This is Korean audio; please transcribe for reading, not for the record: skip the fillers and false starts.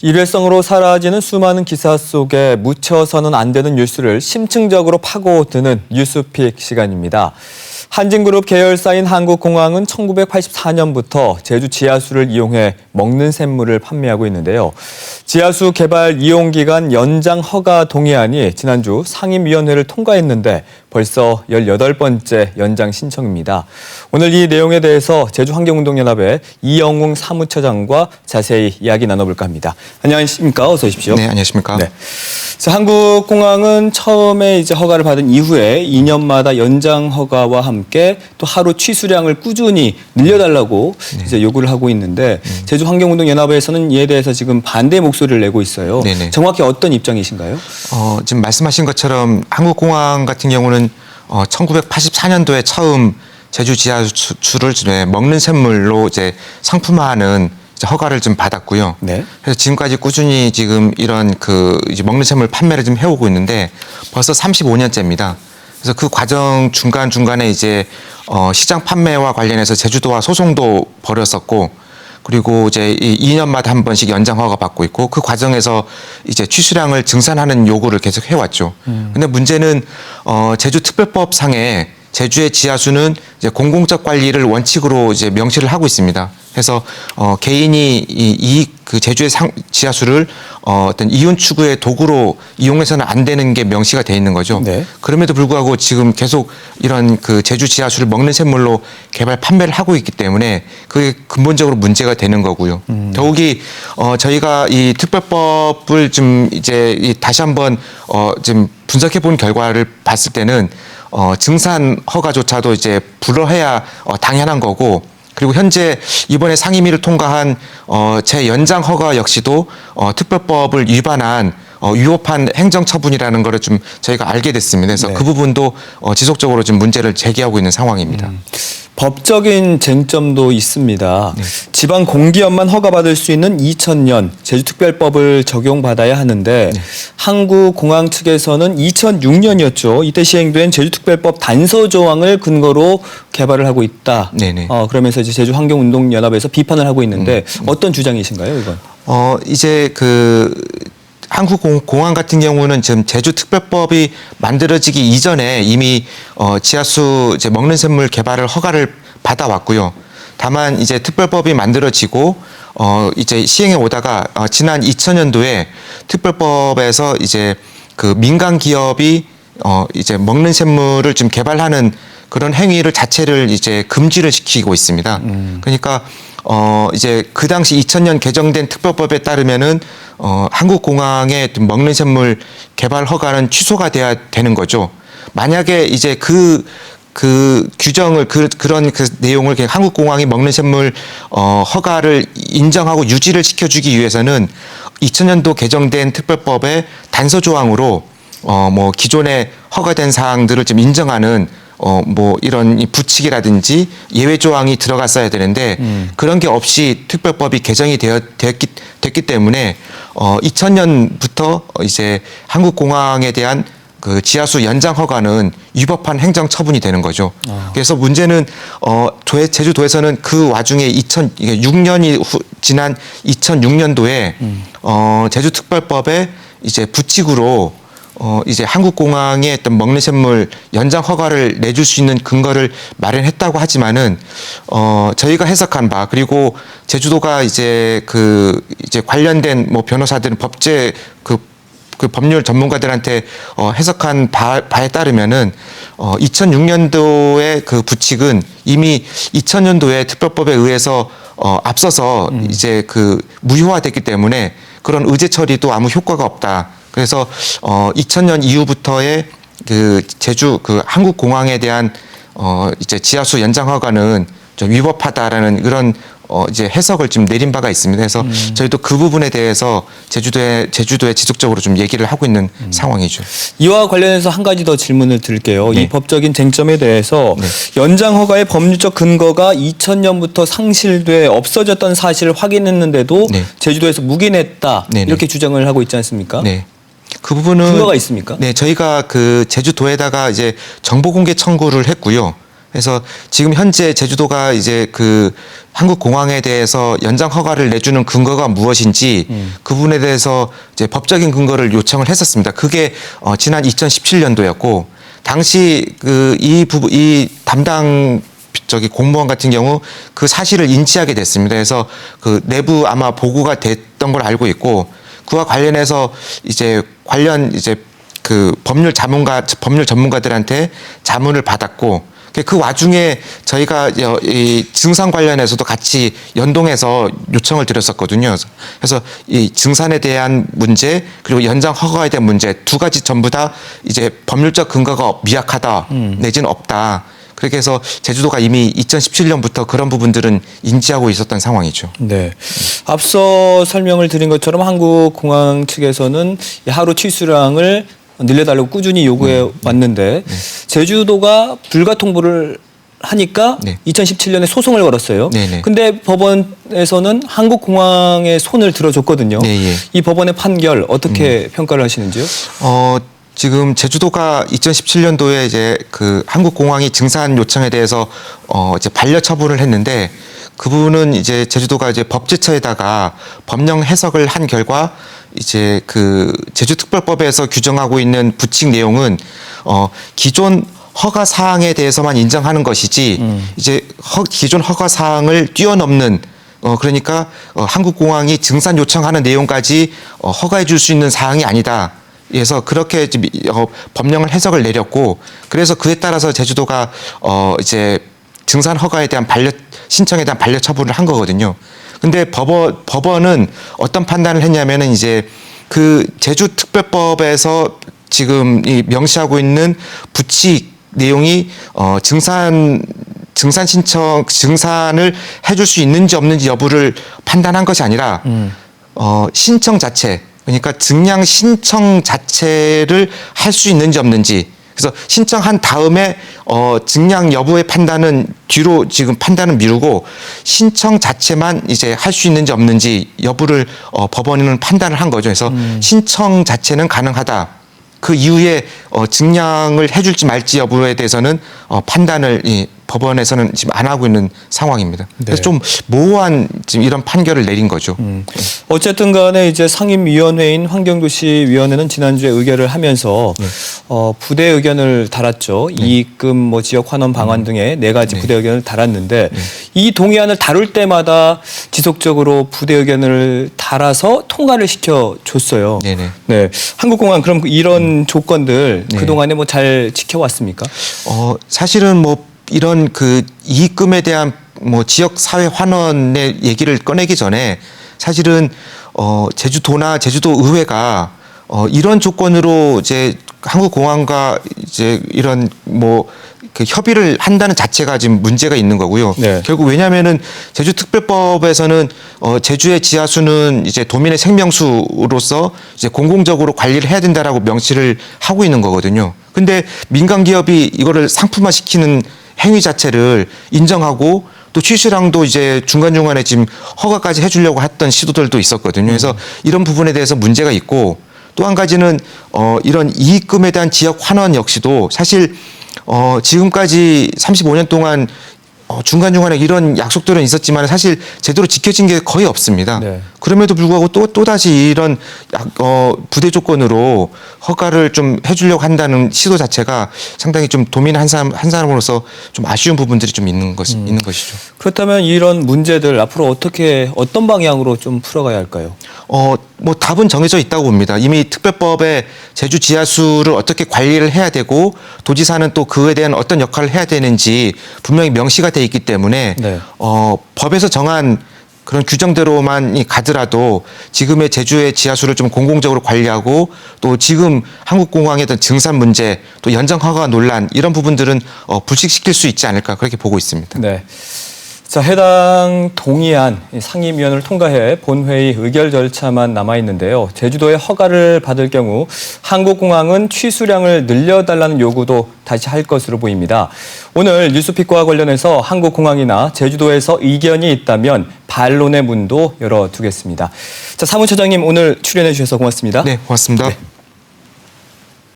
일회성으로 사라지는 수많은 기사 속에 묻혀서는 안 되는 뉴스를 심층적으로 파고드는 뉴스픽 시간입니다. 한진그룹 계열사인 한국공항은 1984년부터 제주 지하수를 이용해 먹는 샘물을 판매하고 있는데요. 지하수 개발 이용기간 연장 허가 동의안이 지난주 상임위원회를 통과했는데 벌써 18번째 연장 신청입니다. 오늘 이 내용에 대해서 제주환경운동연합의 이영웅 사무처장과 자세히 이야기 나눠볼까 합니다. 안녕하십니까? 어서 오십시오. 네, 안녕하십니까? 네. 자, 한국공항은 처음에 허가를 받은 이후에 2년마다 연장 허가와 함께 또 하루 취수량을 꾸준히 늘려달라고 요구를 하고 있는데 제주환경운동연합에서는 이에 대해서 지금 반대 목소리를 내고 있어요. 네네. 정확히 어떤 입장이신가요? 지금 말씀하신 것처럼 한국공항 같은 경우는 1984년도에 처음 제주 지하수를 먹는 샘물로 이제 상품화하는 허가를 좀 받았고요. 네. 그래서 지금까지 꾸준히 지금 이런 이제 먹는 샘물 판매를 좀 해오고 있는데 벌써 35년째입니다. 그래서 그 과정 중간중간에 이제 시장 판매와 관련해서 제주도와 소송도 벌였었고, 그리고 이제 2년마다 한 번씩 연장 허가 받고 있고, 그 과정에서 이제 취수량을 증산하는 요구를 계속 해왔죠. 근데 문제는 제주특별법 상에 제주의 지하수는 이제 공공적 관리를 원칙으로 이제 명시를 하고 있습니다. 그래서 개인이 그 제주의 지하수를 어떤 이윤 추구의 도구로 이용해서는 안 되는 게 명시가 돼 있는 거죠. 네. 그럼에도 불구하고 지금 계속 이런 그 제주 지하수를 먹는 샘물로 개발 판매를 하고 있기 때문에 그게 근본적으로 문제가 되는 거고요. 더욱이 저희가 이 특별법을 좀 이제 다시 한번 좀 분석해 본 결과를 봤을 때는 증산 허가조차도 이제 불허해야 당연한 거고, 그리고 현재 이번에 상임위를 통과한 재연장 허가 역시도 특별법을 위반한 위법한 행정처분이라는 거를 좀 저희가 알게 됐습니다. 그래서 네. 그 부분도 지속적으로 좀 문제를 제기하고 있는 상황입니다. 법적인 쟁점도 있습니다. 네. 지방 공기업만 허가받을 수 있는 2000년 제주특별법을 적용받아야 하는데 한국공항 측에서는 2006년이었죠. 이때 시행된 제주특별법 단서 조항을 근거로 개발을 하고 있다. 네네. 그러면서 이제 제주환경운동연합에서 비판을 하고 있는데 어떤 주장이신가요, 이건? 이제 한국공항 같은 경우는 지금 제주특별법이 만들어지기 이전에 이미 지하수 이제 먹는 샘물 개발을 허가를 받아왔고요. 다만 이제 특별법이 만들어지고 이제 시행해 오다가 지난 2000년도에 특별법에서 이제 그 민간 기업이 이제 먹는 샘물을 좀 개발하는 그런 행위를 자체를 이제 금지를 시키고 있습니다. 그러니까 이제 그 당시 2000년 개정된 특별법에 따르면은 한국공항의 먹는 샘물 개발 허가는 취소가 돼야 되는 거죠. 만약에 이제 그 규정을 그런 내용을 한국공항이 먹는 샘물 허가를 인정하고 유지를 시켜주기 위해서는 2000년도 개정된 특별법의 단서 조항으로 뭐 기존에 허가된 사항들을 좀 인정하는 뭐 이런 부칙이라든지 예외 조항이 들어갔어야 되는데 그런 게 없이 특별법이 개정이 됐기 때문에 2000년부터 이제 한국공항에 대한 그 지하수 연장 허가는 위법한 행정 처분이 되는 거죠. 그래서 문제는 제주도에서는 그 와중에 6년이 지난 2006년도에 제주특별법에 이제 부칙으로 이제 한국공항에 어떤 먹는 샘물 연장 허가를 내줄 수 있는 근거를 마련했다고 하지만은 저희가 해석한 바, 그리고 제주도가 이제 이제 관련된 뭐 변호사들은 법제 그 법률 전문가들한테 해석한 바에 따르면은 2006년도의 그 부칙은 이미 2000년도에 특별법에 의해서 앞서서 이제 무효화됐기 때문에 그런 의제 처리도 아무 효과가 없다. 그래서 2000년 이후부터의 제주 한국공항에 대한 이제 지하수 연장 허가는 좀 위법하다라는 그런 이제 해석을 좀 내린 바가 있습니다. 그래서 저희도 그 부분에 대해서 제주도에 지속적으로 좀 얘기를 하고 있는 상황이죠. 이와 관련해서 한 가지 더 질문을 드릴게요. 네. 이 법적인 쟁점에 대해서 연장 허가의 법률적 근거가 2000년부터 상실돼 없어졌던 사실을 확인했는데도 제주도에서 묵인했다. 이렇게 주장을 하고 있지 않습니까? 네. 그 부분은 근거가 있습니까? 네, 저희가 제주도에다가 이제 정보 공개 청구를 했고요. 그래서 지금 현재 제주도가 이제 그 한국공항에 대해서 연장 허가를 내주는 근거가 무엇인지 그 부분에 대해서 이제 법적인 근거를 요청을 했었습니다. 그게 지난 2017년도였고 당시 이 담당 공무원 같은 경우 그 사실을 인지하게 됐습니다. 그래서 그 내부 아마 보고가 됐던 걸 알고 있고 그와 관련해서 이제 그 법률 전문가들한테 자문을 받았고 그 와중에 저희가 이 증산 관련해서도 같이 연동해서 요청을 드렸었거든요. 그래서 이 증산에 대한 문제 그리고 연장 허가에 대한 문제 두 가지 전부 다 이제 법률적 근거가 미약하다 내지는 없다. 그렇게 해서 제주도가 이미 2017년부터 그런 부분들은 인지하고 있었던 상황이죠. 네. 앞서 설명을 드린 것처럼 한국공항 측에서는 하루 취수량을 늘려달라고 꾸준히 요구해 왔는데 제주도가 불가 통보를 하니까 네. 2017년에 소송을 걸었어요. 네네. 근데 법원에서는 한국공항에 손을 들어줬거든요. 네, 예. 이 법원의 판결 어떻게 평가를 하시는지요? 지금 제주도가 2017년도에 이제 그 한국공항이 증산 요청에 대해서 이제 반려 처분을 했는데 그 부분은 이제 제주도가 이제 법제처에다가 법령 해석을 한 결과 이제 그 제주특별법에서 규정하고 있는 부칙 내용은 기존 허가 사항에 대해서만 인정하는 것이지 이제 기존 허가 사항을 뛰어넘는 그러니까 한국공항이 증산 요청하는 내용까지 허가해 줄 수 있는 사항이 아니다. 그래서 그렇게 법령을 해석을 내렸고 그래서 그에 따라서 제주도가 이제 증산 허가에 대한 신청에 대한 반려 처분을 한 거거든요. 근데 법원은 어떤 판단을 했냐면은 이제 그 제주특별법에서 지금 이 명시하고 있는 부칙 내용이 증산을 해줄 수 있는지 없는지 여부를 판단한 것이 아니라 신청 자체 그러니까 증량 신청 자체를 할 수 있는지 없는지 그래서 신청한 다음에 증량 여부의 판단은 뒤로 지금 판단은 미루고 신청 자체만 이제 할 수 있는지 없는지 여부를 법원은 판단을 한 거죠. 그래서 신청 자체는 가능하다. 그 이후에 증량을 해줄지 말지 여부에 대해서는 판단을 법원에서는 지금 안 하고 있는 상황입니다. 그래서 좀 모호한 지금 이런 판결을 내린 거죠. 어쨌든 간에 이제 상임위원회인 환경도시위원회는 지난주에 의결을 하면서 부대 의견을 달았죠. 이익금, 지역 환원 방안 등의 네 가지 부대 의견을 달았는데 이 동의안을 다룰 때마다 지속적으로 부대 의견을 달아서 통과를 시켜줬어요. 네네. 네. 한국공항 그럼 이런 조건들 그동안에 잘 지켜왔습니까? 사실은 이런 그 이익금에 대한 지역 사회 환원의 얘기를 꺼내기 전에 사실은 제주도나 제주도 의회가 이런 조건으로 이제 한국공항과 이제 이런 그 협의를 한다는 자체가 지금 문제가 있는 거고요. 네. 결국 왜냐하면은 제주특별법에서는 제주의 지하수는 이제 도민의 생명수로서 이제 공공적으로 관리를 해야 된다라고 명시를 하고 있는 거거든요. 근데 민간 기업이 이거를 상품화시키는 행위 자체를 인정하고 또 취수량도 이제 중간중간에 지금 허가까지 해주려고 했던 시도들도 있었거든요. 그래서 이런 부분에 대해서 문제가 있고 또 한 가지는 이런 이익금에 대한 지역 환원 역시도 사실 지금까지 35년 동안 중간중간에 이런 약속들은 있었지만 사실 제대로 지켜진 게 거의 없습니다. 네. 그럼에도 불구하고 또다시 이런 부대 조건으로 허가를 좀 해주려고 한다는 시도 자체가 상당히 좀 도민 한 사람으로서 좀 아쉬운 부분들이 좀 있는 것이죠. 그렇다면 이런 문제들 앞으로 어떤 방향으로 좀 풀어가야 할까요? 답은 정해져 있다고 봅니다. 이미 특별법에 제주 지하수를 어떻게 관리를 해야 되고 도지사는 또 그에 대한 어떤 역할을 해야 되는지 분명히 명시가 돼 있기 때문에 네. 법에서 정한 그런 규정대로만 가더라도 지금의 제주의 지하수를 좀 공공적으로 관리하고 또 지금 한국공항의 어떤 증산 문제 또 연장 허가 논란 이런 부분들은 불식시킬 수 있지 않을까 그렇게 보고 있습니다. 네. 자, 해당 동의안 상임위원회를 통과해 본회의 의결 절차만 남아 있는데요. 제주도에 허가를 받을 경우 한국공항은 취수량을 늘려달라는 요구도 다시 할 것으로 보입니다. 오늘 뉴스픽과 관련해서 한국공항이나 제주도에서 이견이 있다면 반론의 문도 열어두겠습니다. 자, 사무처장님 오늘 출연해 주셔서 고맙습니다. 네, 고맙습니다. 네.